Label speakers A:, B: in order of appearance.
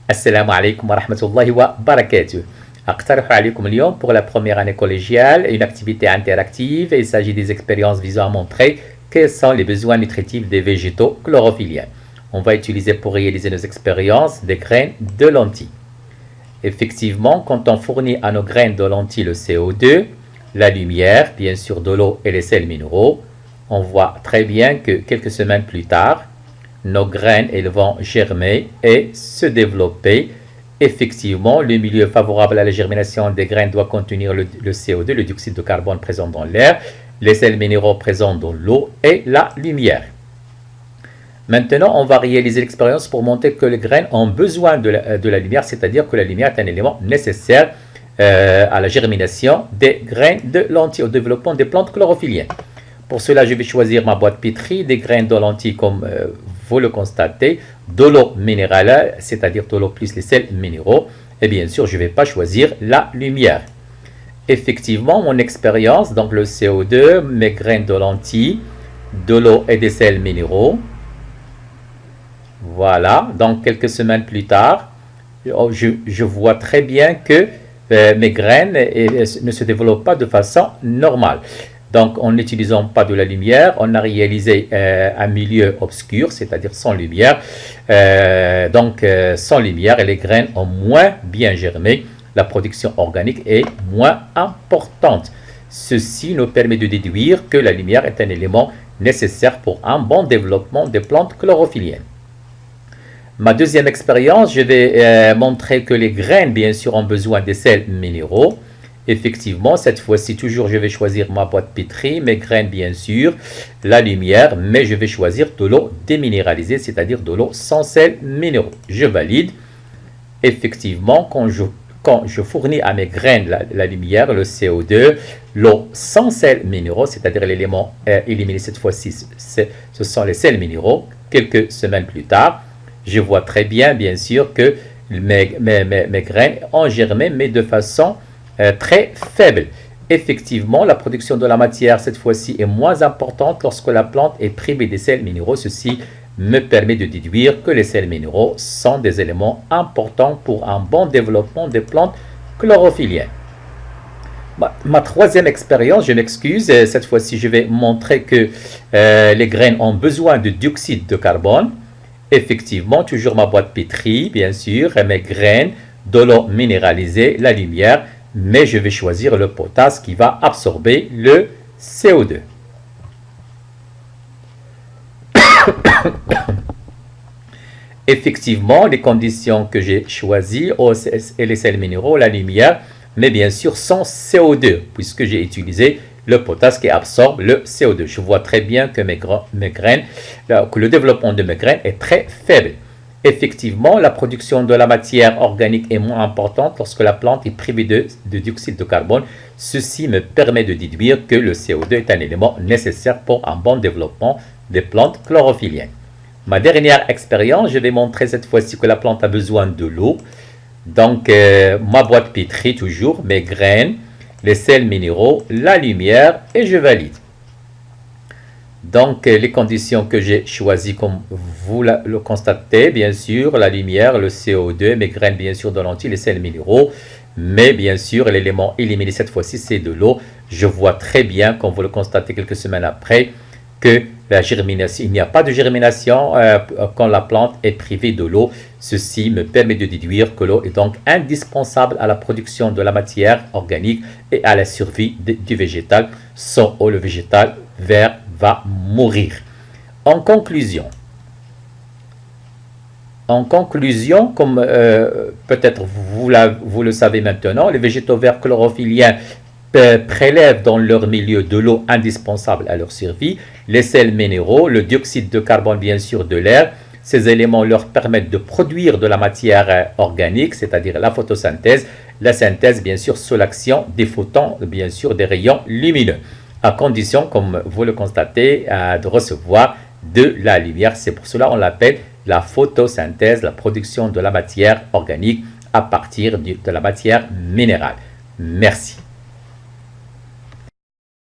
A: Assalamu alaikum wa rahmatullahi wa barakatuh. أقترح عليكم اليوم pour la première année collégiale une activité interactive. Il s'agit des expériences visant à montrer quels sont les besoins nutritifs des végétaux chlorophylliens. On va utiliser pour réaliser nos expériences des graines de lentilles. Effectivement, quand on fournit à nos graines de lentilles le CO2, la lumière, bien sûr de l'eau et les sels minéraux, on voit très bien que quelques semaines plus tard, nos graines elles vont germer et se développer. Effectivement, le milieu favorable à la germination des graines doit contenir le CO2, le dioxyde de carbone présent dans l'air, les sels minéraux présents dans l'eau et la lumière. Maintenant, on va réaliser l'expérience pour montrer que les graines ont besoin de la lumière, c'est-à-dire que la lumière est un élément nécessaire à la germination des graines de lentilles, au développement des plantes chlorophylliennes. Pour cela, je vais choisir ma boîte pétrie, des graines de lentilles comme vous le constatez, de l'eau minérale, c'est-à-dire de l'eau plus les sels minéraux. Et bien sûr, je ne vais pas choisir la lumière. Effectivement, mon expérience, donc le CO2, mes graines de lentilles, de l'eau et des sels minéraux. Voilà, donc quelques semaines plus tard, je vois très bien que mes graines ne se développent pas de façon normale. Donc, en n'utilisant pas de la lumière, on a réalisé un milieu obscur, c'est-à-dire sans lumière. Sans lumière, et les graines ont moins bien germé. La production organique est moins importante. Ceci nous permet de déduire que la lumière est un élément nécessaire pour un bon développement des plantes chlorophylliennes. Ma deuxième expérience, je vais montrer que les graines, bien sûr, ont besoin des sels minéraux. Effectivement, cette fois-ci, toujours, je vais choisir ma boîte pétrie, mes graines, bien sûr, la lumière, mais je vais choisir de l'eau déminéralisée, c'est-à-dire de l'eau sans sels minéraux. Je valide. Effectivement, quand je fournis à mes graines la lumière, le CO2, l'eau sans sels minéraux, c'est-à-dire l'élément éliminé cette fois-ci, ce sont les sels minéraux, quelques semaines plus tard, je vois très bien sûr, que mes graines ont germé, mais de façon très faible. Effectivement, la production de la matière, cette fois-ci, est moins importante lorsque la plante est privée des sels minéraux. Ceci me permet de déduire que les sels minéraux sont des éléments importants pour un bon développement des plantes chlorophylliennes. Ma troisième expérience, je m'excuse, cette fois-ci, je vais montrer que les graines ont besoin de dioxyde de carbone. Effectivement, toujours ma boîte pétrie, bien sûr, et mes graines, de l'eau minéralisée, la lumière, mais je vais choisir le potasse qui va absorber le CO2. Effectivement, les conditions que j'ai choisies, et les sels minéraux, la lumière, mais bien sûr sans CO2, puisque j'ai utilisé le potasse qui absorbe le CO2. Je vois très bien que que le développement de mes graines est très faible. Effectivement, la production de la matière organique est moins importante lorsque la plante est privée de dioxyde de carbone. Ceci me permet de déduire que le CO2 est un élément nécessaire pour un bon développement des plantes chlorophylliennes. Ma dernière expérience, je vais montrer cette fois-ci que la plante a besoin de l'eau. Donc, ma boîte pétrie toujours, mes graines, les sels minéraux, la lumière et je valide. Donc, les conditions que j'ai choisies, comme vous le constatez, bien sûr, la lumière, le CO2, mes graines, bien sûr, de lentilles, les sels minéraux, mais bien sûr, l'élément éliminé cette fois-ci, c'est de l'eau. Je vois très bien, comme vous le constatez quelques semaines après, que la germination, il n'y a pas de germination quand la plante est privée de l'eau. Ceci me permet de déduire que l'eau est donc indispensable à la production de la matière organique et à la survie du végétal. Sans eau, le végétal vert va mourir. En conclusion, comme peut-être vous le savez maintenant, les végétaux verts chlorophylliens prélèvent dans leur milieu de l'eau indispensable à leur survie, les sels minéraux, le dioxyde de carbone bien sûr de l'air. Ces éléments leur permettent de produire de la matière organique, c'est-à-dire la photosynthèse, la synthèse bien sûr sous l'action des photons, bien sûr des rayons lumineux, à condition, comme vous le constatez, de recevoir de la lumière. C'est pour cela qu'on l'appelle la photosynthèse, la production de la matière organique à partir de la matière minérale. Merci.